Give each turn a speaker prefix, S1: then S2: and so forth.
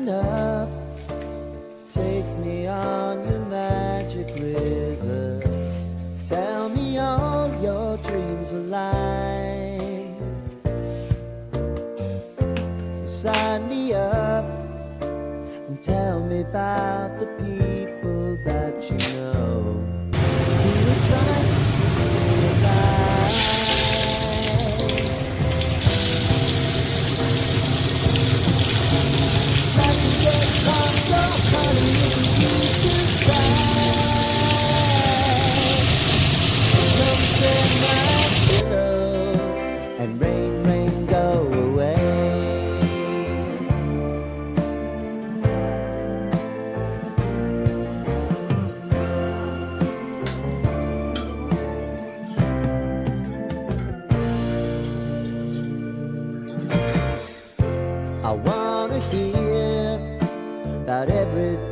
S1: up, take me on your magic river. Tell me all your dreams are like. Sign me up and tell me about the people that you know who are trying to keep me alive. Let me get on your honey if you decide. Come sit my pillow and rain, rain, go away. I wanna hear about everything